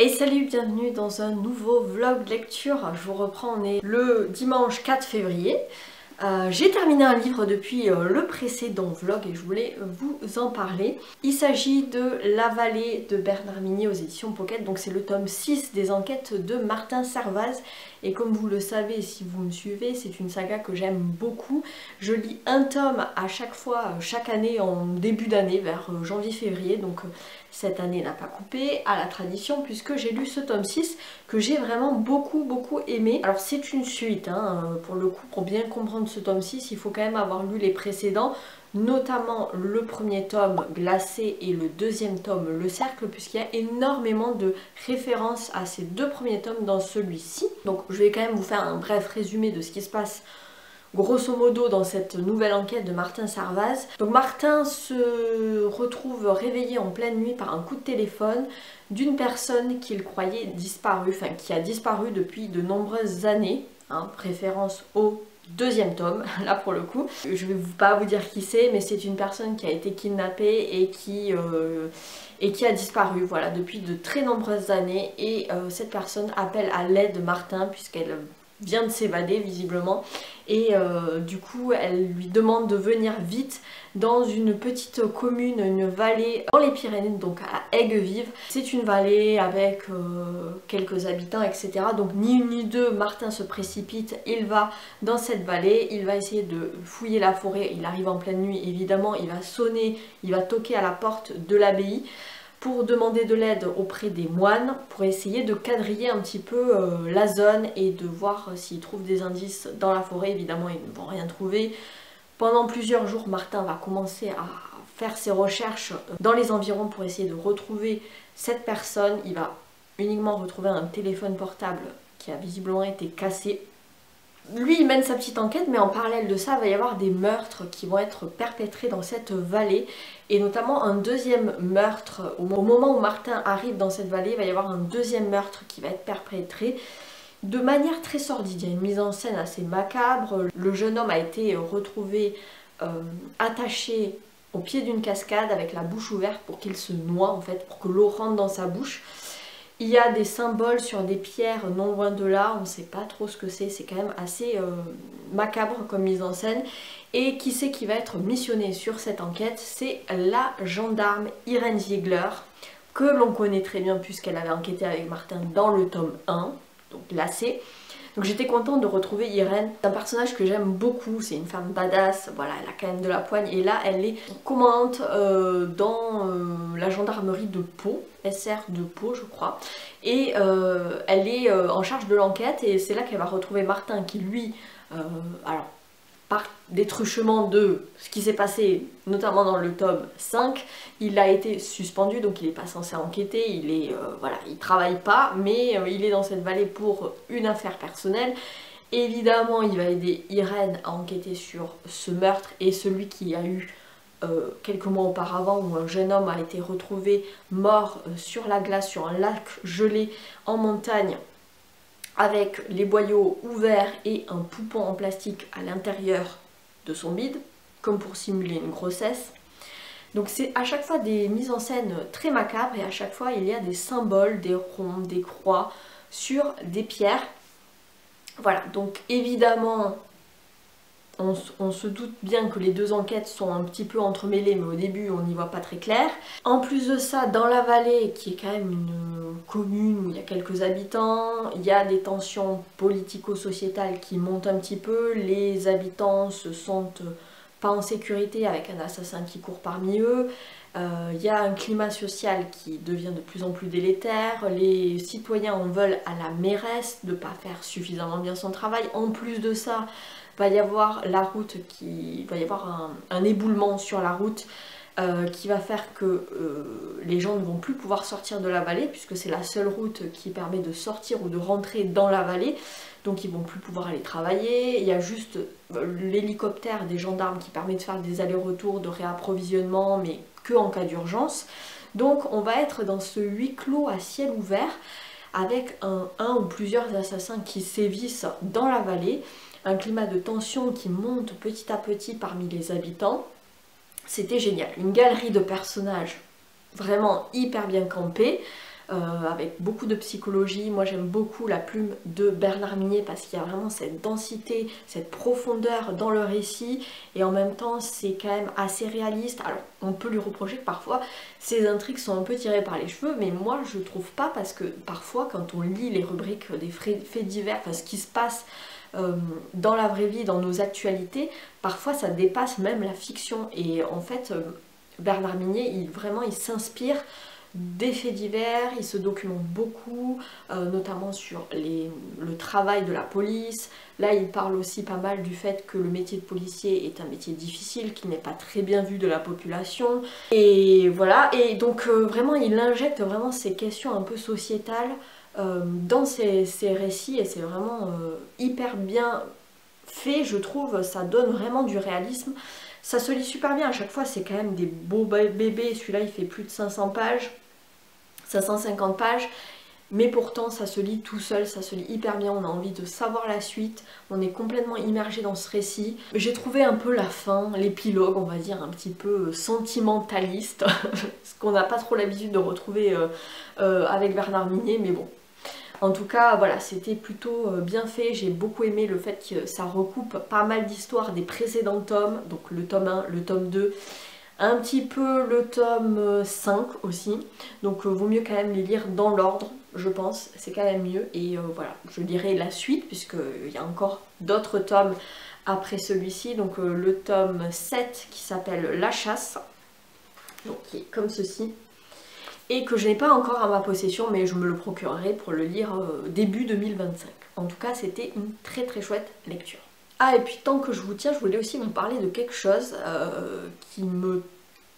Et salut, bienvenue dans un nouveau vlog lecture. Je vous reprends, on est le dimanche 4 février. J'ai terminé un livre depuis le précédent vlog et je voulais vous en parler. Il s'agit de La Vallée de Bernard Minet aux éditions Pocket. Donc c'est le tome 6 des enquêtes de Martin Servaz. Et comme vous le savez si vous me suivez, c'est une saga que j'aime beaucoup. Je lis un tome à chaque fois, chaque année en début d'année, vers janvier-février. Donc cette année n'a pas coupé à la tradition puisque j'ai lu ce tome 6 que j'ai vraiment beaucoup aimé. Alors c'est une suite, hein, pour le coup, pour bien comprendre ce tome 6, il faut quand même avoir lu les précédents, notamment le premier tome Glacé et le deuxième tome Le Cercle, puisqu'il y a énormément de références à ces deux premiers tomes dans celui-ci. Donc je vais quand même vous faire un bref résumé de ce qui se passe grosso modo dans cette nouvelle enquête de Martin Servaz. Donc Martin se retrouve réveillé en pleine nuit par un coup de téléphone d'une personne qu'il croyait disparue, enfin qui a disparu depuis de nombreuses années, hein, référence au deuxième tome, là pour le coup. Je vais pas vous dire qui c'est, mais c'est une personne qui a été kidnappée et qui a disparu, voilà, depuis de très nombreuses années. Et cette personne appelle à l'aide Martin puisqu'elle vient de s'évader visiblement et du coup elle lui demande de venir vite dans une petite commune, une vallée dans les Pyrénées, donc à Aigues-Vives. C'est une vallée avec quelques habitants, etc. Donc ni une ni deux, Martin se précipite, il va dans cette vallée, il va essayer de fouiller la forêt, il arrive en pleine nuit évidemment, il va sonner, il va toquer à la porte de l'abbaye pour demander de l'aide auprès des moines, pour essayer de quadriller un petit peu la zone et de voir s'ils trouvent des indices dans la forêt. Évidemment, ils ne vont rien trouver. Pendant plusieurs jours, Martin va commencer à faire ses recherches dans les environs pour essayer de retrouver cette personne. Il va uniquement retrouver un téléphone portable qui a visiblement été cassé. Lui, il mène sa petite enquête, mais en parallèle de ça, il va y avoir des meurtres qui vont être perpétrés dans cette vallée. Et notamment un deuxième meurtre. Au moment où Martin arrive dans cette vallée, il va y avoir un deuxième meurtre qui va être perpétré de manière très sordide. Il y a une mise en scène assez macabre. Le jeune homme a été retrouvé attaché au pied d'une cascade avec la bouche ouverte pour qu'il se noie, en fait, pour que l'eau rentre dans sa bouche. Il y a des symboles sur des pierres non loin de là, on ne sait pas trop ce que c'est quand même assez macabre comme mise en scène. Et qui c'est qui va être missionné sur cette enquête? C'est la gendarme Irène Ziegler, que l'on connaît très bien puisqu'elle avait enquêté avec Martin dans le tome 1, donc Glacé. Donc j'étais contente de retrouver Irène, c'est un personnage que j'aime beaucoup, c'est une femme badass, voilà, elle a quand même de la poigne, et là elle est commandante dans la gendarmerie de Pau, SR de Pau je crois, et elle est en charge de l'enquête, et c'est là qu'elle va retrouver Martin qui lui, alors par des truchements de ce qui s'est passé notamment dans le tome 5, il a été suspendu, donc il n'est pas censé enquêter, il est voilà, il travaille pas, mais il est dans cette vallée pour une affaire personnelle. Évidemment, il va aider Irène à enquêter sur ce meurtre et celui qui a eu quelques mois auparavant où un jeune homme a été retrouvé mort sur la glace, sur un lac gelé en montagne, avec les boyaux ouverts et un poupon en plastique à l'intérieur de son bide, comme pour simuler une grossesse. Donc c'est à chaque fois des mises en scène très macabres et à chaque fois il y a des symboles, des ronds, des croix sur des pierres. Voilà, donc évidemment on se doute bien que les deux enquêtes sont un petit peu entremêlées, mais au début on n'y voit pas très clair. En plus de ça, dans la vallée, qui est quand même une commune où il y a quelques habitants, il y a des tensions politico-sociétales qui montent un petit peu, les habitants se sentent pas en sécurité avec un assassin qui court parmi eux, il y a un climat social qui devient de plus en plus délétère, les citoyens en veulent à la mairesse de ne pas faire suffisamment bien son travail. En plus de ça, va y avoir la route qui va y avoir un éboulement sur la route qui va faire que les gens ne vont plus pouvoir sortir de la vallée puisque c'est la seule route qui permet de sortir ou de rentrer dans la vallée, donc ils vont plus pouvoir aller travailler. Il y a juste l'hélicoptère des gendarmes qui permet de faire des allers-retours de réapprovisionnement, mais que en cas d'urgence. Donc on va être dans ce huis clos à ciel ouvert avec un ou plusieurs assassins qui sévissent dans la vallée, un climat de tension qui monte petit à petit parmi les habitants. C'était génial, une galerie de personnages vraiment hyper bien campés, avec beaucoup de psychologie. Moi j'aime beaucoup la plume de Bernard Minet parce qu'il y a vraiment cette densité, cette profondeur dans le récit et en même temps c'est quand même assez réaliste. Alors on peut lui reprocher que parfois ces intrigues sont un peu tirées par les cheveux, mais moi je trouve pas, parce que parfois quand on lit les rubriques des faits divers, enfin ce qui se passe dans la vraie vie, dans nos actualités, parfois ça dépasse même la fiction. Et en fait Bernard Minet il s'inspire des faits divers, il se documente beaucoup, notamment sur le travail de la police. Là il parle aussi pas mal du fait que le métier de policier est un métier difficile, qui n'est pas très bien vu de la population. Et voilà, et donc vraiment il injecte vraiment ces questions un peu sociétales dans ces récits, et c'est vraiment hyper bien fait, je trouve. Ça donne vraiment du réalisme, ça se lit super bien. À chaque fois c'est quand même des beaux bébés. Celui-là il fait plus de 500 pages, 550 pages, mais pourtant ça se lit tout seul, ça se lit hyper bien, on a envie de savoir la suite, on est complètement immergé dans ce récit. J'ai trouvé un peu la fin, l'épilogue on va dire, un petit peu sentimentaliste, ce qu'on n'a pas trop l'habitude de retrouver avec Bernard Minet, mais bon. En tout cas, voilà, c'était plutôt bien fait. J'ai beaucoup aimé le fait que ça recoupe pas mal d'histoires des précédents tomes, donc le tome 1, le tome 2, un petit peu le tome 5 aussi. Donc vaut mieux quand même les lire dans l'ordre, je pense, c'est quand même mieux. Et voilà, je lirai la suite puisqu'il y a encore d'autres tomes après celui-ci. Donc le tome 7 qui s'appelle La Chasse, donc qui est comme ceci, et que je n'ai pas encore à ma possession, mais je me le procurerai pour le lire début 2025. En tout cas, c'était une très très chouette lecture. Ah, et puis tant que je vous tiens, je voulais aussi vous parler de quelque chose qui me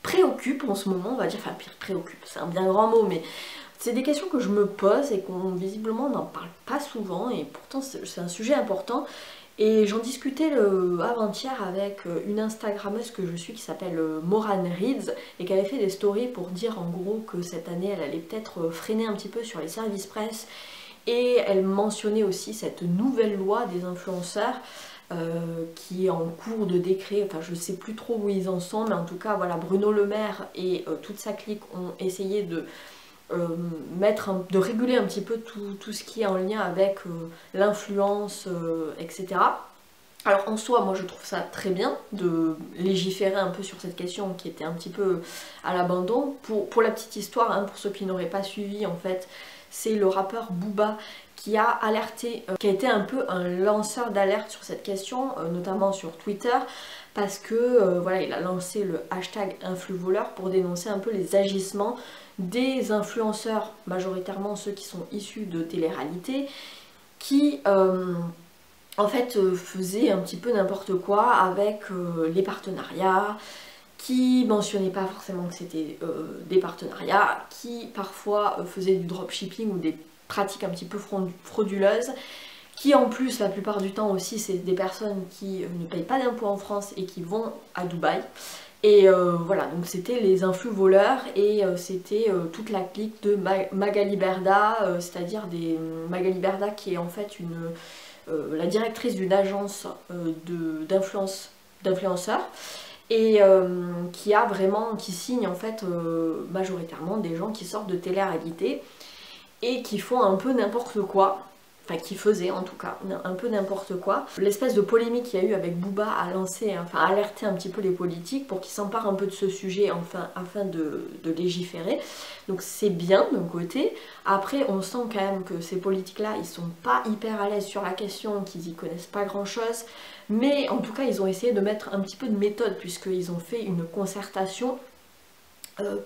préoccupe en ce moment, on va dire, enfin préoccupe, c'est un bien grand mot, mais c'est des questions que je me pose et qu'on visiblement n'en parle pas souvent, et pourtant c'est un sujet important. Et j'en discutais avant-hier avec une Instagrammeuse que je suis qui s'appelle Moran Reads et qui avait fait des stories pour dire en gros que cette année elle allait peut-être freiner un petit peu sur les services presse, et elle mentionnait aussi cette nouvelle loi des influenceurs qui est en cours de décret. Enfin je sais plus trop où ils en sont, mais en tout cas voilà, Bruno Le Maire et toute sa clique ont essayé de de réguler un petit peu tout ce qui est en lien avec l'influence, etc. Alors en soi, moi je trouve ça très bien de légiférer un peu sur cette question qui était un petit peu à l'abandon. Pour la petite histoire, hein, pour ceux qui n'auraient pas suivi, en fait, c'est le rappeur Booba qui a alerté, qui a été un peu un lanceur d'alerte sur cette question, notamment sur Twitter, parce que voilà, il a lancé le hashtag influvoleur pour dénoncer un peu les agissements des influenceurs, majoritairement ceux qui sont issus de télé-réalité, qui en fait faisaient un petit peu n'importe quoi avec les partenariats, qui mentionnaient pas forcément que c'était des partenariats, qui parfois faisaient du dropshipping ou des pratiques un petit peu frauduleuses, qui en plus la plupart du temps aussi c'est des personnes qui ne payent pas d'impôts en France et qui vont à Dubaï. Et voilà, donc c'était les influx voleurs, et c'était toute la clique de Magali Berda, c'est-à-dire Magali Berda qui est en fait la directrice d'une agence d'influenceurs, et qui signe en fait majoritairement des gens qui sortent de télé-réalité et qui font un peu n'importe quoi. Enfin qui faisait en tout cas un peu n'importe quoi. L'espèce de polémique qu'il y a eu avec Booba a lancé, enfin alerté un petit peu les politiques pour qu'ils s'emparent un peu de ce sujet, enfin, afin de légiférer. Donc c'est bien d'un côté. Après on sent quand même que ces politiques là ils sont pas hyper à l'aise sur la question, qu'ils y connaissent pas grand chose, mais en tout cas ils ont essayé de mettre un petit peu de méthode puisqu'ils ont fait une concertation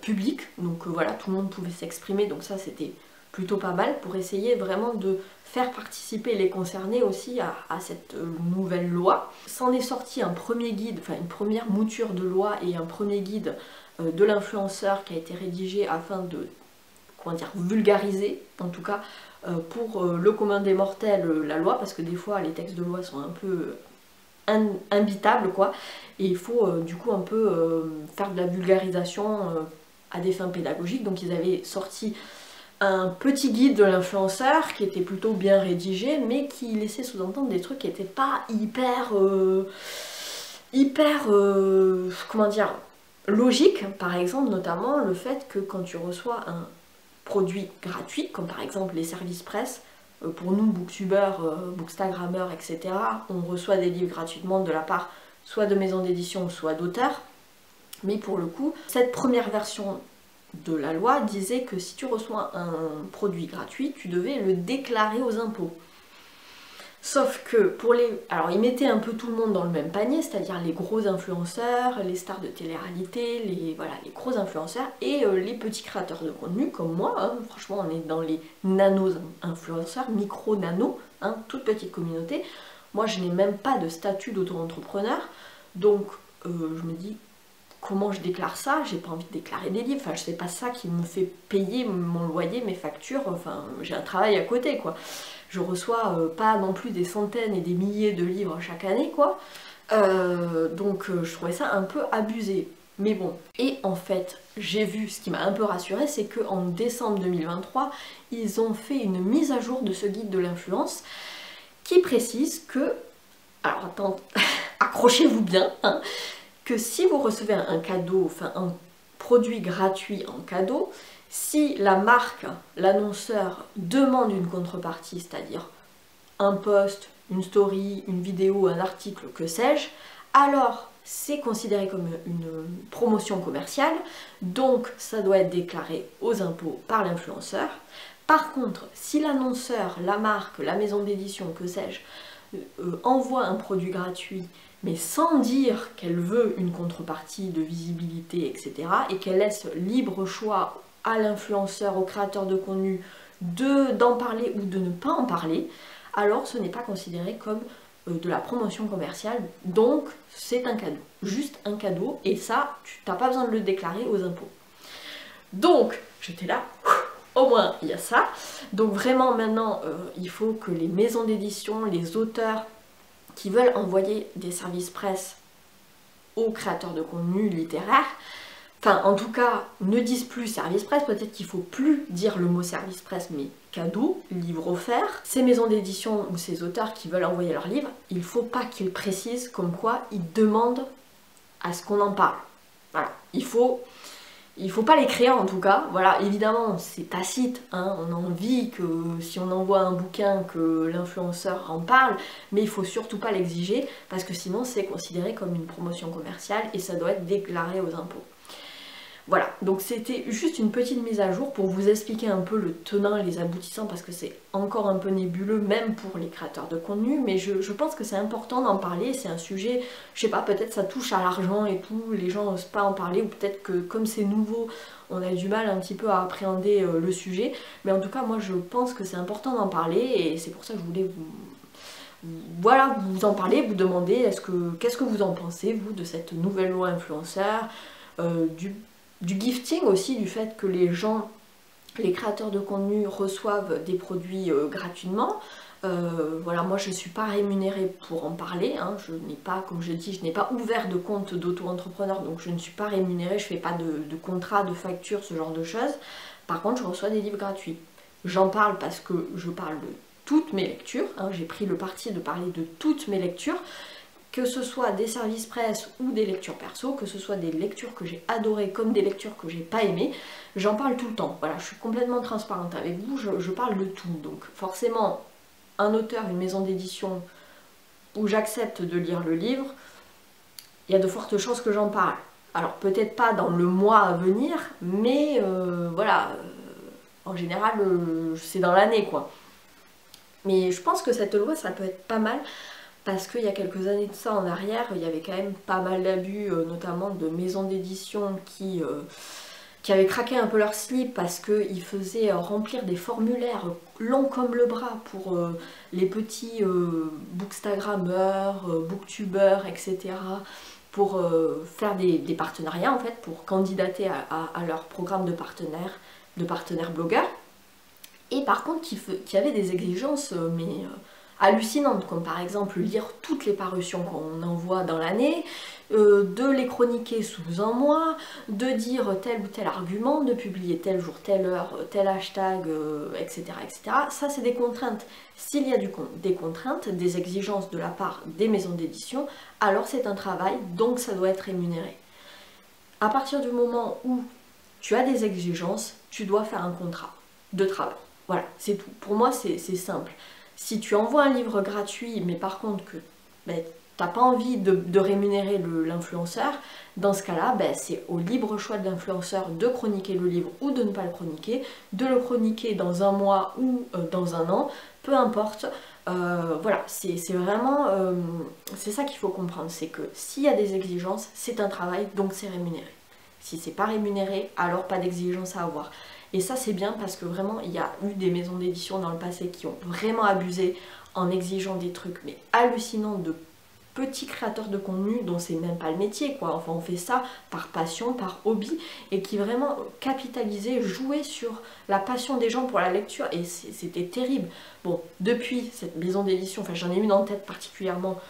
publique, donc voilà, tout le monde pouvait s'exprimer, donc ça c'était plutôt pas mal pour essayer vraiment de faire participer les concernés aussi à cette nouvelle loi. S'en est sorti un premier guide, enfin une première mouture de loi et un premier guide de l'influenceur qui a été rédigé afin de, comment dire, vulgariser en tout cas pour le commun des mortels la loi, parce que des fois les textes de loi sont un peu imbitables quoi, et il faut du coup un peu faire de la vulgarisation à des fins pédagogiques. Donc ils avaient sorti un petit guide de l'influenceur qui était plutôt bien rédigé, mais qui laissait sous-entendre des trucs qui n'étaient pas comment dire, logiques. Par exemple, notamment le fait que quand tu reçois un produits gratuits, comme par exemple les services presse. Pour nous, booktubeurs, bookstagrammeurs, etc., on reçoit des livres gratuitement de la part soit de maisons d'édition, soit d'auteurs. Mais pour le coup, cette première version de la loi disait que si tu reçois un produit gratuit, tu devais le déclarer aux impôts. Sauf que pour les... Alors ils mettaient un peu tout le monde dans le même panier, c'est-à-dire les gros influenceurs, les stars de télé-réalité, les gros influenceurs et les petits créateurs de contenu comme moi. Hein. Franchement, on est dans les nano-influenceurs, micro-nano, hein, toute petite communauté. Moi, je n'ai même pas de statut d'auto-entrepreneur, donc je me dis... Comment je déclare ça? J'ai pas envie de déclarer des livres, enfin c'est pas ça qui me fait payer mon loyer, mes factures, enfin j'ai un travail à côté quoi. Je reçois pas non plus des centaines et des milliers de livres chaque année quoi. Donc je trouvais ça un peu abusé. Mais bon, et en fait, j'ai vu, ce qui m'a un peu rassurée, c'est qu'en décembre 2023, ils ont fait une mise à jour de ce guide de l'influence qui précise que, alors attends, accrochez-vous bien, hein, que si vous recevez un cadeau, enfin un produit gratuit en cadeau, si la marque, l'annonceur demande une contrepartie, c'est-à-dire un post, une story, une vidéo, un article, que sais-je, alors c'est considéré comme une promotion commerciale, donc ça doit être déclaré aux impôts par l'influenceur. Par contre, si l'annonceur, la marque, la maison d'édition, que sais-je, envoie un produit gratuit mais sans dire qu'elle veut une contrepartie de visibilité, etc., et qu'elle laisse libre choix à l'influenceur, au créateur de contenu d'en parler ou de ne pas en parler, alors ce n'est pas considéré comme de la promotion commerciale, donc c'est un cadeau, juste un cadeau, et ça, tu n'as pas besoin de le déclarer aux impôts. Donc, j'étais là, au moins il y a ça, donc vraiment maintenant, il faut que les maisons d'édition, les auteurs, qui veulent envoyer des services presse aux créateurs de contenu littéraire, enfin en tout cas ne disent plus service presse, peut-être qu'il ne faut plus dire le mot service presse mais cadeau, livre offert. Ces maisons d'édition ou ces auteurs qui veulent envoyer leurs livres, il ne faut pas qu'ils précisent comme quoi ils demandent à ce qu'on en parle. Voilà, il faut pas l'écrire en tout cas, voilà, évidemment c'est tacite, hein, on a envie que si on envoie un bouquin que l'influenceur en parle, mais il faut surtout pas l'exiger parce que sinon c'est considéré comme une promotion commerciale et ça doit être déclaré aux impôts. Voilà, donc c'était juste une petite mise à jour pour vous expliquer un peu le tenant et les aboutissants parce que c'est encore un peu nébuleux même pour les créateurs de contenu, mais je pense que c'est important d'en parler, c'est un sujet, je sais pas, peut-être ça touche à l'argent et tout, les gens n'osent pas en parler ou peut-être que comme c'est nouveau, on a du mal un petit peu à appréhender le sujet, mais en tout cas moi je pense que c'est important d'en parler et c'est pour ça que je voulais vous en parler, vous demander qu'est-ce que vous en pensez vous de cette nouvelle loi influenceur, du gifting aussi, du fait que les gens, les créateurs de contenu reçoivent des produits gratuitement. Voilà, moi je ne suis pas rémunérée pour en parler, hein. Je n'ai pas, comme je dis, je n'ai pas ouvert de compte d'auto-entrepreneur, donc je ne suis pas rémunérée, je ne fais pas de contrat, de facture, ce genre de choses. Par contre, je reçois des livres gratuits. J'en parle parce que je parle de toutes mes lectures, hein. J'ai pris le parti de parler de toutes mes lectures, que ce soit des services presse ou des lectures perso, que ce soit des lectures que j'ai adorées comme des lectures que j'ai pas aimées, j'en parle tout le temps. Voilà, je suis complètement transparente avec vous, je parle de tout. Donc forcément, un auteur, une maison d'édition où j'accepte de lire le livre, il y a de fortes chances que j'en parle. Alors peut-être pas dans le mois à venir, mais voilà, en général c'est dans l'année quoi. Mais je pense que cette loi ça peut être pas mal. Parce qu'il y a quelques années de ça en arrière, il y avait quand même pas mal d'abus, notamment de maisons d'édition qui avaient craqué un peu leur slip parce qu'ils faisaient remplir des formulaires longs comme le bras pour les petits bookstagrammeurs, booktubeurs, etc. pour faire des partenariats en fait, pour candidater à leur programme de partenaires blogueurs. Et par contre, qui avaient des exigences, hallucinantes, comme par exemple lire toutes les parutions qu'on envoie dans l'année, de les chroniquer sous un mois, de dire tel ou tel argument, de publier tel jour, telle heure, tel hashtag, etc., etc. Ça, c'est des contraintes. S'il y a des contraintes, des exigences de la part des maisons d'édition, alors c'est un travail, donc ça doit être rémunéré. À partir du moment où tu as des exigences, tu dois faire un contrat. de travail. Voilà, c'est tout. Pour moi, c'est simple. Si tu envoies un livre gratuit, mais par contre que ben, t'as pas envie de rémunérer l'influenceur, dans ce cas-là, ben, c'est au libre choix de l'influenceur de chroniquer le livre ou de ne pas le chroniquer, de le chroniquer dans un mois ou dans un an, peu importe. Voilà, c'est vraiment, c'est ça qu'il faut comprendre, c'est que s'il y a des exigences, c'est un travail, donc c'est rémunéré. Si c'est pas rémunéré, alors pas d'exigence à avoir. Et ça c'est bien parce que vraiment il y a eu des maisons d'édition dans le passé qui ont vraiment abusé en exigeant des trucs mais hallucinants de petits créateurs de contenu dont c'est même pas le métier quoi. Enfin on fait ça par passion, par hobby et qui vraiment capitalisaient, jouaient sur la passion des gens pour la lecture et c'était terrible. Bon, depuis cette maison d'édition, enfin j'en ai une en tête particulièrement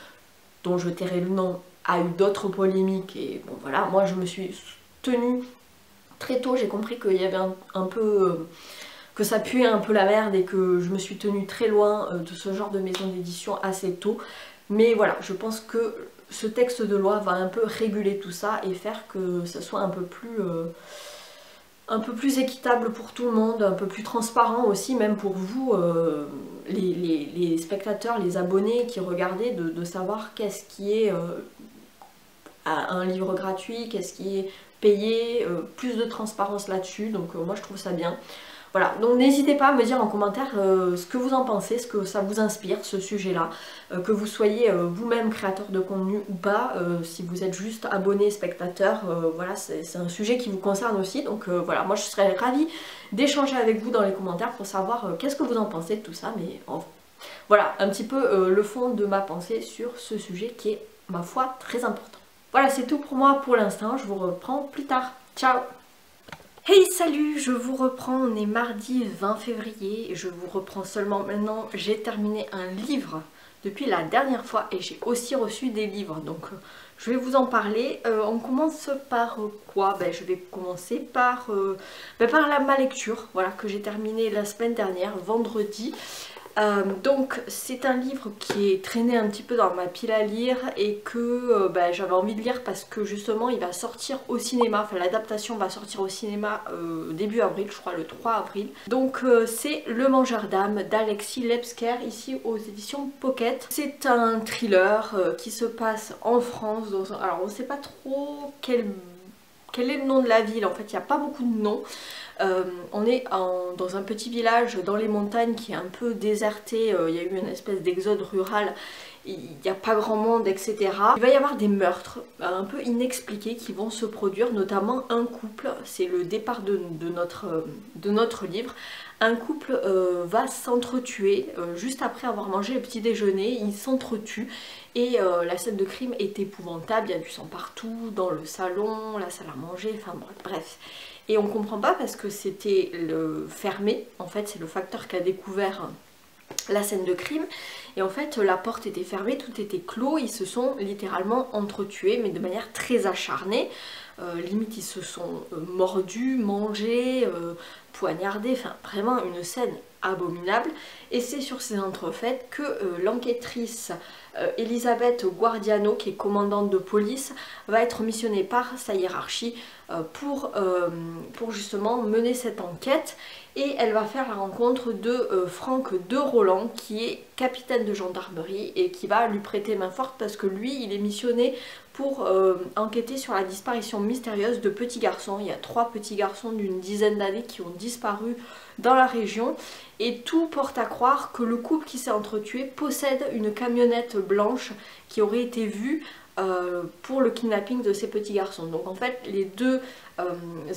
dont je tairai le nom, a eu d'autres polémiques et bon voilà, moi je me suis tenue très tôt, j'ai compris qu'il y avait un peu... que ça puait un peu la merde et que je me suis tenue très loin de ce genre de maison d'édition assez tôt. Mais voilà, je pense que ce texte de loi va un peu réguler tout ça et faire que ça soit un peu plus équitable pour tout le monde, un peu plus transparent aussi, même pour vous, les spectateurs, les abonnés qui regardez, de savoir qu'est-ce qui est un livre gratuit, qu'est-ce qui est payé, plus de transparence là-dessus, donc moi je trouve ça bien. Voilà, donc n'hésitez pas à me dire en commentaire ce que vous en pensez, ce que ça vous inspire, ce sujet-là, que vous soyez vous-même créateur de contenu ou pas, si vous êtes juste abonné, spectateur, voilà, c'est un sujet qui vous concerne aussi, donc voilà, moi je serais ravie d'échanger avec vous dans les commentaires pour savoir qu'est-ce que vous en pensez de tout ça, mais voilà, un petit peu le fond de ma pensée sur ce sujet qui est, ma foi, très important. Voilà, c'est tout pour moi pour l'instant, je vous reprends plus tard. Ciao! Hey salut, je vous reprends, on est mardi 20 février, je vous reprends seulement maintenant, j'ai terminé un livre depuis la dernière fois et j'ai aussi reçu des livres, donc je vais vous en parler. On commence par quoi? Je vais commencer par ma lecture, voilà, que j'ai terminé la semaine dernière, vendredi. Donc c'est un livre qui est traîné un petit peu dans ma pile à lire et que j'avais envie de lire parce que justement il va sortir au cinéma, enfin l'adaptation va sortir au cinéma début avril, je crois le 3 avril. Donc c'est Le Mangeur d'âme d'Alexis Lebsker, ici aux éditions Pocket. C'est un thriller qui se passe en France, alors on ne sait pas trop quel est le nom de la ville, en fait il n'y a pas beaucoup de noms. On est dans un petit village dans les montagnes qui est un peu déserté, il y a eu une espèce d'exode rural, il n'y a pas grand monde, etc. Il va y avoir des meurtres un peu inexpliqués qui vont se produire, notamment un couple, c'est le départ de notre livre. Un couple va s'entretuer juste après avoir mangé le petit déjeuner, ils s'entretuent et la scène de crime est épouvantable, il y a du sang partout, dans le salon, la salle à manger, enfin bref. Et on comprend pas parce que c'était fermé, en fait c'est le facteur qui a découvert la scène de crime et en fait la porte était fermée, tout était clos, ils se sont littéralement entretués mais de manière très acharnée, limite ils se sont mordus, mangés, poignardés, enfin vraiment une scène abominable. Et c'est sur ces entrefaites que l'enquêtrice Elisabeth Guardiano, qui est commandante de police, va être missionnée par sa hiérarchie pour justement mener cette enquête. Et elle va faire la rencontre de Franck de Roland, qui est capitaine de gendarmerie et qui va lui prêter main forte parce que lui il est missionné pour enquêter sur la disparition mystérieuse de petits garçons. Il y a 3 petits garçons d'une dizaine d'années qui ont disparu dans la région et tout porte à croire que le couple qui s'est entretué possède une camionnette blanche qui aurait été vue pour le kidnapping de ces petits garçons. Donc en fait les deux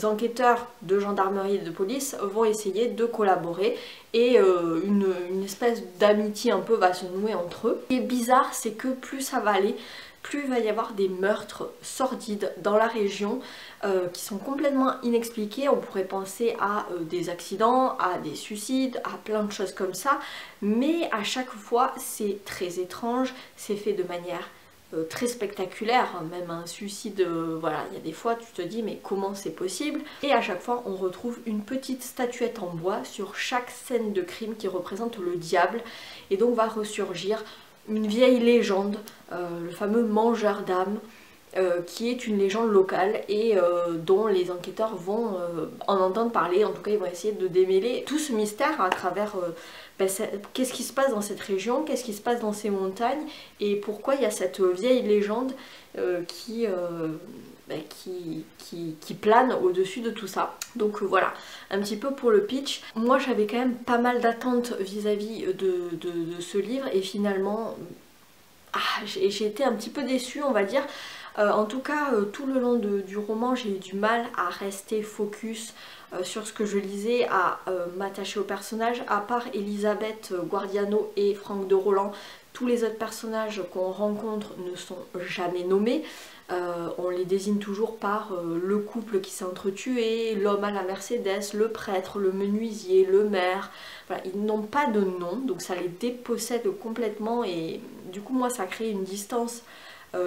enquêteurs de gendarmerie et de police vont essayer de collaborer et une espèce d'amitié un peu va se nouer entre eux. Ce qui est bizarre, c'est que plus ça va aller, plus il va y avoir des meurtres sordides dans la région qui sont complètement inexpliqués. On pourrait penser à des accidents, à des suicides, à plein de choses comme ça, mais à chaque fois c'est très étrange, c'est fait de manière très spectaculaire, même un suicide, voilà, il y a des fois tu te dis mais comment c'est possible, et à chaque fois on retrouve une petite statuette en bois sur chaque scène de crime qui représente le diable, et donc va ressurgir une vieille légende, le fameux mangeur d'âme, qui est une légende locale et dont les enquêteurs vont en entendre parler. En tout cas, ils vont essayer de démêler tout ce mystère à travers qu'est-ce qui se passe dans cette région, qu'est-ce qui se passe dans ces montagnes et pourquoi il y a cette vieille légende qui plane au-dessus de tout ça. Donc voilà, un petit peu pour le pitch. Moi j'avais quand même pas mal d'attentes vis-à-vis de ce livre et finalement j'ai été un petit peu déçue, on va dire. En tout cas, tout le long du roman, j'ai eu du mal à rester focus sur ce que je lisais, à m'attacher aux personnages. À part Elisabeth Guardiano et Franck de Roland, tous les autres personnages qu'on rencontre ne sont jamais nommés. On les désigne toujours par le couple qui s'est entretué, l'homme à la Mercedes, le prêtre, le menuisier, le maire. Voilà, ils n'ont pas de nom, donc ça les dépossède complètement et du coup moi ça crée une distance.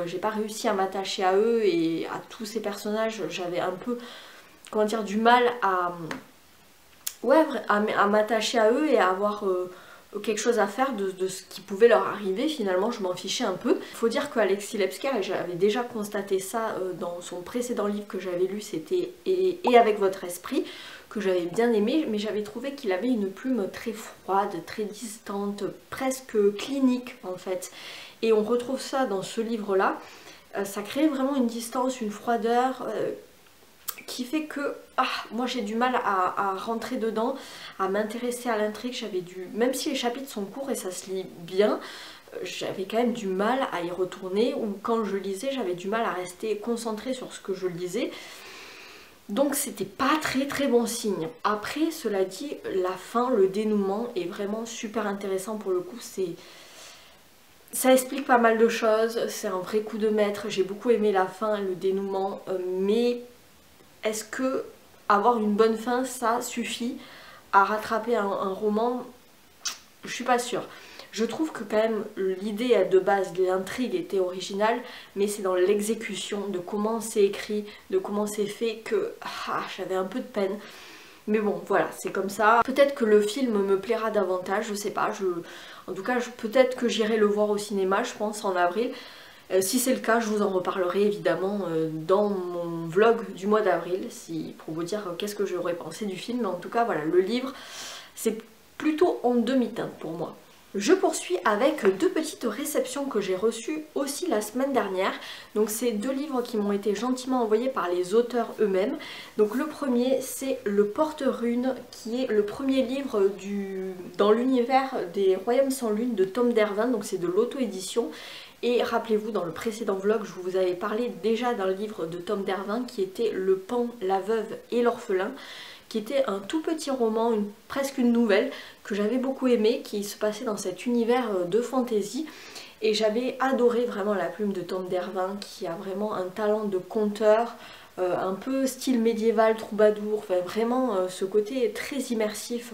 J'ai pas réussi à m'attacher à eux et à tous ces personnages. J'avais un peu, comment dire, du mal à m'attacher à eux et à avoir quelque chose à faire de ce qui pouvait leur arriver. Finalement je m'en fichais un peu. Il faut dire qu'Alexis Lepsker, et j'avais déjà constaté ça dans son précédent livre que j'avais lu, c'était et avec votre esprit, que j'avais bien aimé, mais j'avais trouvé qu'il avait une plume très froide, très distante, presque clinique en fait. Et on retrouve ça dans ce livre-là. Ça crée vraiment une distance, une froideur qui fait que moi j'ai du mal à rentrer dedans, à m'intéresser à l'intrigue. Même si les chapitres sont courts et ça se lit bien, j'avais quand même du mal à y retourner, ou quand je lisais j'avais du mal à rester concentrée sur ce que je lisais. Donc c'était pas très bon signe. Après, cela dit, la fin, le dénouement est vraiment super intéressant pour le coup. Ça explique pas mal de choses, c'est un vrai coup de maître. J'ai beaucoup aimé la fin, le dénouement, mais est-ce que avoir une bonne fin, ça suffit à rattraper un roman? Je suis pas sûre. Je trouve que quand même l'idée de base de l'intrigue était originale, mais c'est dans l'exécution, de comment c'est écrit, de comment c'est fait que j'avais un peu de peine. Mais bon, voilà, c'est comme ça. Peut-être que le film me plaira davantage, je sais pas. En tout cas, peut-être que j'irai le voir au cinéma, je pense, en avril. Si c'est le cas, je vous en reparlerai évidemment dans mon vlog du mois d'avril, pour vous dire qu'est-ce que j'aurais pensé du film. Mais en tout cas, voilà, le livre, c'est plutôt en demi-teinte pour moi. Je poursuis avec deux petites réceptions que j'ai reçues aussi la semaine dernière. Donc c'est deux livres qui m'ont été gentiment envoyés par les auteurs eux-mêmes. Donc le premier c'est Le Porte-Runes, qui est le premier livre dans l'univers des Royaumes sans Lune de Tom Dervin. Donc c'est de l'auto-édition. Et rappelez-vous, dans le précédent vlog, je vous avais parlé déjà d'un livre de Tom Dervin qui était Le Pan, la Veuve et l'Orphelin, qui était un tout petit roman, presque une nouvelle, que j'avais beaucoup aimé, qui se passait dans cet univers de fantasy. Et j'avais adoré vraiment la plume de Tom Dervin, qui a vraiment un talent de conteur, un peu style médiéval, troubadour, enfin vraiment ce côté très immersif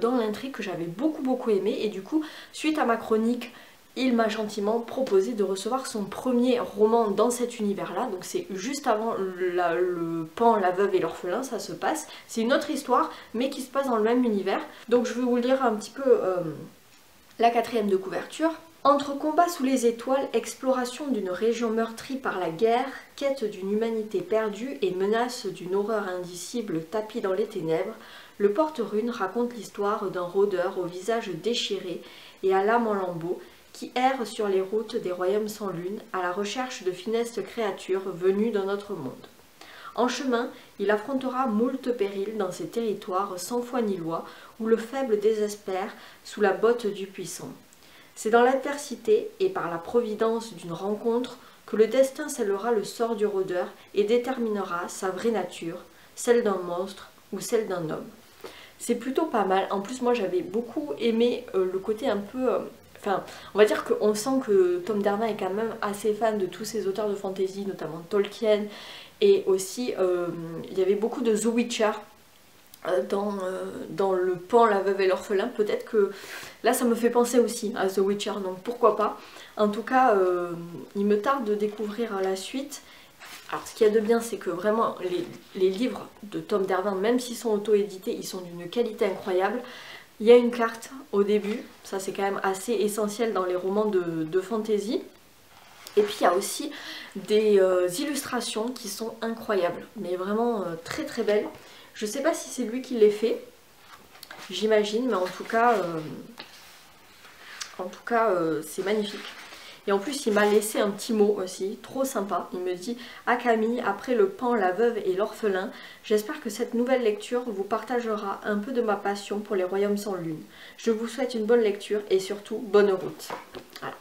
dans l'intrigue que j'avais beaucoup aimé. Et du coup, suite à ma chronique, il m'a gentiment proposé de recevoir son premier roman dans cet univers-là. Donc c'est juste avant le Pan, la Veuve et l'Orphelin, ça se passe. C'est une autre histoire, mais qui se passe dans le même univers. Donc je vais vous lire un petit peu la quatrième de couverture. Entre combats sous les étoiles, exploration d'une région meurtrie par la guerre, quête d'une humanité perdue et menace d'une horreur indicible tapie dans les ténèbres, Le Porte-Runes raconte l'histoire d'un rôdeur au visage déchiré et à l'âme en lambeaux, qui erre sur les routes des royaumes sans lune à la recherche de funestes créatures venues d'un autre monde. En chemin, il affrontera moult périls dans ces territoires sans foi ni loi, où le faible désespère sous la botte du puissant. C'est dans l'adversité et par la providence d'une rencontre que le destin scellera le sort du rôdeur et déterminera sa vraie nature, celle d'un monstre ou celle d'un homme. C'est plutôt pas mal. En plus, moi j'avais beaucoup aimé le côté un peu... Enfin, on va dire qu'on sent que Tom Dervin est quand même assez fan de tous ces auteurs de fantasy, notamment Tolkien, et aussi il y avait beaucoup de The Witcher dans Le Pan, la Veuve et l'Orphelin. Peut-être que là ça me fait penser aussi à The Witcher, donc pourquoi pas. En tout cas, il me tarde de découvrir la suite. Alors ce qu'il y a de bien, c'est que vraiment les livres de Tom Dervin, même s'ils sont auto-édités, ils sont d'une qualité incroyable. Il y a une carte au début, ça c'est quand même assez essentiel dans les romans de fantasy. Et puis il y a aussi des illustrations qui sont incroyables, mais vraiment très très belles. Je sais pas si c'est lui qui les fait, j'imagine, mais en tout cas c'est magnifique. Et en plus il m'a laissé un petit mot aussi, trop sympa. Il me dit: à Camille, après le pan, la veuve et l'orphelin, j'espère que cette nouvelle lecture vous partagera un peu de ma passion pour les royaumes sans lune. Je vous souhaite une bonne lecture et surtout bonne route. Voilà.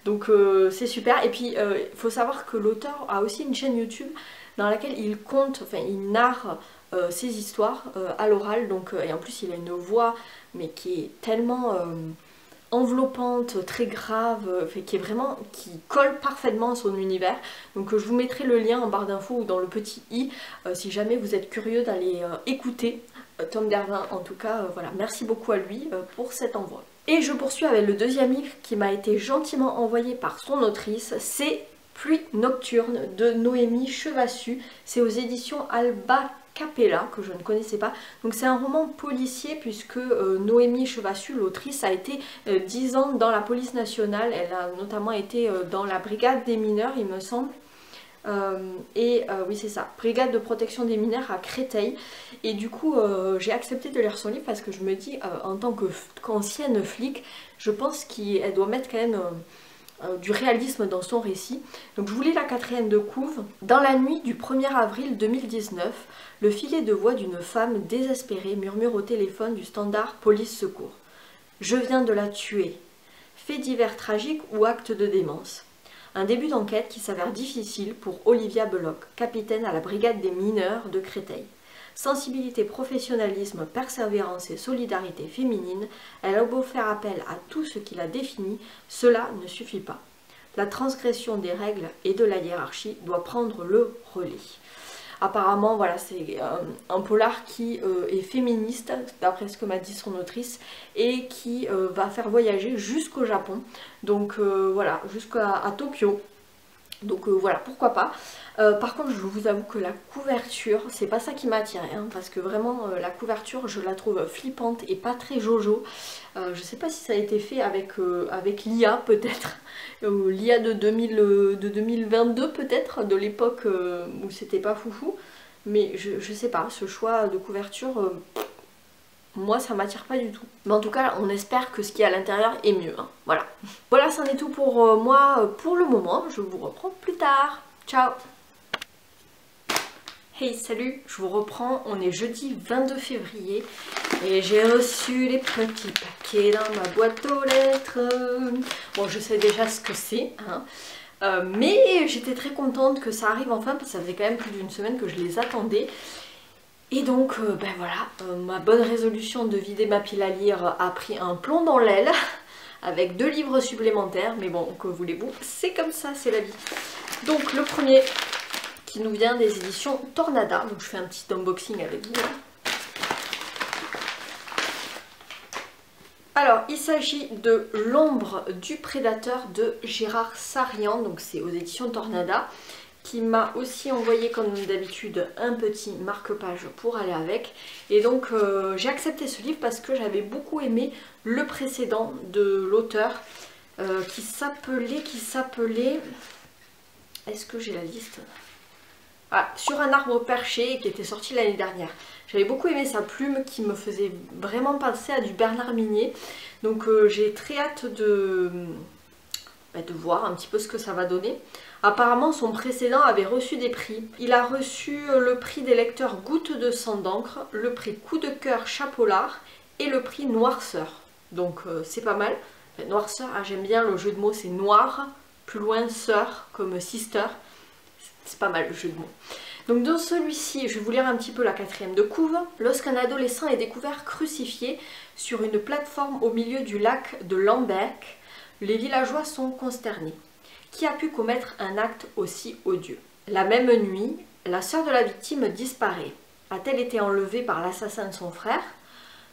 Donc c'est super. Et puis il faut savoir que l'auteur a aussi une chaîne YouTube dans laquelle il conte, enfin il narre ses histoires à l'oral. Donc et en plus il a une voix mais qui est tellement enveloppante, très grave, qui colle parfaitement à son univers. Donc je vous mettrai le lien en barre d'infos ou dans le petit i si jamais vous êtes curieux d'aller écouter Tom Dervin. En tout cas voilà, merci beaucoup à lui pour cet envoi. Et je poursuis avec le deuxième livre qui m'a été gentiment envoyé par son autrice, c'est Pluie nocturne de Noémie Chevassus. C'est aux éditions Alba Capella, que je ne connaissais pas. Donc c'est un roman policier puisque Noémie Chevassus, l'autrice, a été 10 ans dans la police nationale. Elle a notamment été dans la brigade des mineurs, il me semble. Oui c'est ça, brigade de protection des mineurs à Créteil. Et du coup j'ai accepté de lire son livre parce que je me dis en tant qu'ancienne flic, je pense qu'elle doit mettre quand même du réalisme dans son récit. Donc je vous lis la quatrième de couve. Dans la nuit du 1er avril 2019, le filet de voix d'une femme désespérée murmure au téléphone du standard police secours. Je viens de la tuer. Fait divers tragique ou acte de démence. Un début d'enquête qui s'avère difficile pour Olivia Belloc, capitaine à la brigade des mineurs de Créteil. Sensibilité, professionnalisme, persévérance et solidarité féminine, elle a beau faire appel à tout ce qui la définit, cela ne suffit pas. La transgression des règles et de la hiérarchie doit prendre le relais. Apparemment, voilà, c'est un polar qui est féministe, d'après ce que m'a dit son autrice, et qui va faire voyager jusqu'au Japon, donc voilà, jusqu'à Tokyo. Donc voilà, pourquoi pas. Par contre, je vous avoue que la couverture, c'est pas ça qui m'a attiré, hein, parce que vraiment, la couverture, je la trouve flippante et pas très jojo. Je sais pas si ça a été fait avec l'IA peut-être, l'IA de 2022 peut-être, de l'époque où c'était pas foufou. Mais je sais pas, ce choix de couverture, moi ça m'attire pas du tout. Mais en tout cas, on espère que ce qu'il y a à l'intérieur est mieux, hein. Voilà. Voilà, c'en est tout pour moi pour le moment. Je vous reprends plus tard. Ciao. Hey, salut, je vous reprends. On est jeudi 22 février et j'ai reçu les petits paquets dans ma boîte aux lettres. Bon, je sais déjà ce que c'est, hein. Mais j'étais très contente que ça arrive enfin parce que ça faisait quand même plus d'une semaine que je les attendais. Et donc, ben voilà, ma bonne résolution de vider ma pile à lire a pris un plomb dans l'aile avec 2 livres supplémentaires. Mais bon, que voulez-vous, c'est comme ça, c'est la vie. Donc le premier qui nous vient des éditions Tornada. Donc je fais un petit unboxing avec vous. Alors, il s'agit de L'ombre du prédateur de Gérard Sarian. Donc c'est aux éditions Tornada, qui m'a aussi envoyé comme d'habitude un petit marque-page pour aller avec. Et donc j'ai accepté ce livre parce que j'avais beaucoup aimé le précédent de l'auteur qui s'appelait... Est-ce que j'ai la liste? Voilà, Sur un arbre perché, qui était sorti l'année dernière. J'avais beaucoup aimé sa plume qui me faisait vraiment penser à du Bernard Minier. Donc j'ai très hâte de voir un petit peu ce que ça va donner. Apparemment son précédent avait reçu des prix. Il a reçu le prix des lecteurs Gouttes de sang d'encre, le prix Coup de cœur Chapollard et le prix Noirceur. Donc c'est pas mal. Noirceur, ah, j'aime bien le jeu de mots, c'est noir, plus loin sœur comme sister. C'est pas mal le jeu de mots. Donc dans celui-ci, je vais vous lire un petit peu la quatrième de couve. Lorsqu'un adolescent est découvert crucifié sur une plateforme au milieu du lac de Lambeck, les villageois sont consternés. Qui a pu commettre un acte aussi odieux? La même nuit, la sœur de la victime disparaît. A-t-elle été enlevée par l'assassin de son frère?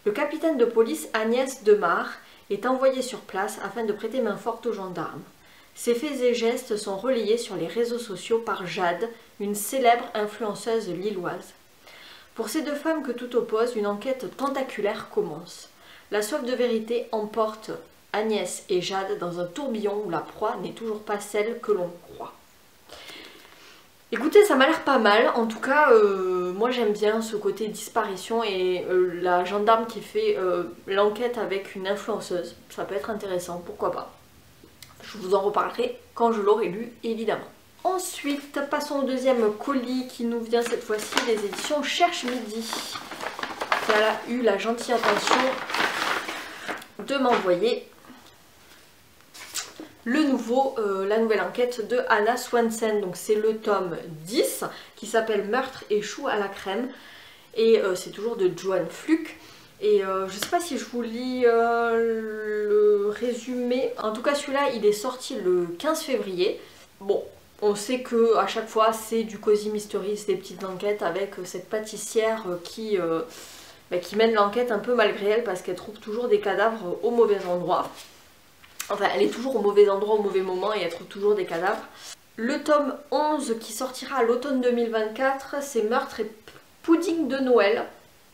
Le capitaine de police Agnès Demar est envoyé sur place afin de prêter main forte aux gendarmes. Ses faits et gestes sont relayés sur les réseaux sociaux par Jade, une célèbre influenceuse lilloise. Pour ces 2 femmes que tout oppose, une enquête tentaculaire commence. La soif de vérité emporte Agnès et Jade dans un tourbillon où la proie n'est toujours pas celle que l'on croit. Écoutez, ça m'a l'air pas mal, en tout cas moi j'aime bien ce côté disparition et la gendarme qui fait l'enquête avec une influenceuse, ça peut être intéressant, pourquoi pas. Je vous en reparlerai quand je l'aurai lu évidemment. Ensuite, passons au deuxième colis qui nous vient cette fois-ci des éditions Cherche Midi, qui a eu la gentille attention de m'envoyer la nouvelle enquête de Anna Swanson. Donc c'est le tome 10 qui s'appelle Meurtre et choux à la crème et c'est toujours de Joanne Fluke. Et je sais pas si je vous lis le résumé. En tout cas celui-là il est sorti le 15 février. Bon, on sait que à chaque fois c'est du Cozy Mystery, c'est des petites enquêtes avec cette pâtissière qui mène l'enquête un peu malgré elle parce qu'elle trouve toujours des cadavres au mauvais endroit. Enfin, elle est toujours au mauvais endroit, au mauvais moment et elle trouve toujours des cadavres. Le tome 11 qui sortira à l'automne 2024, c'est Meurtre et pudding de Noël.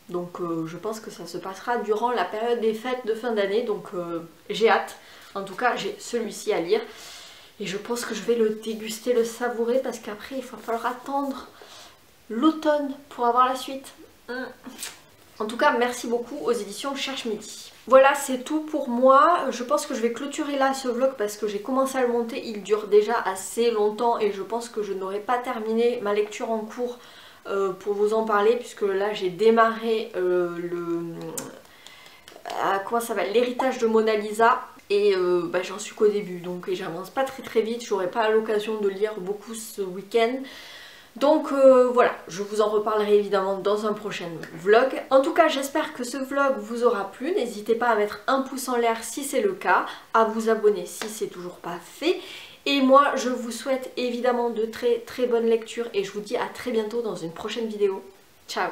Donc je pense que ça se passera durant la période des fêtes de fin d'année, donc j'ai hâte. En tout cas, j'ai celui-ci à lire. Et je pense que je vais le déguster, le savourer, parce qu'après il va falloir attendre l'automne pour avoir la suite. En tout cas, merci beaucoup aux éditions Cherche Midi. Voilà, c'est tout pour moi. Je pense que je vais clôturer là ce vlog parce que j'ai commencé à le monter. Il dure déjà assez longtemps et je pense que je n'aurai pas terminé ma lecture en cours pour vous en parler, puisque là j'ai démarré l'héritage de Mona Lisa. Et j'en suis qu'au début, donc j'avance pas très vite, j'aurai pas l'occasion de lire beaucoup ce week-end. Donc voilà, je vous en reparlerai évidemment dans un prochain vlog. En tout cas, j'espère que ce vlog vous aura plu. N'hésitez pas à mettre un pouce en l'air si c'est le cas, à vous abonner si c'est toujours pas fait. Et moi, je vous souhaite évidemment de très bonnes lectures et je vous dis à très bientôt dans une prochaine vidéo. Ciao!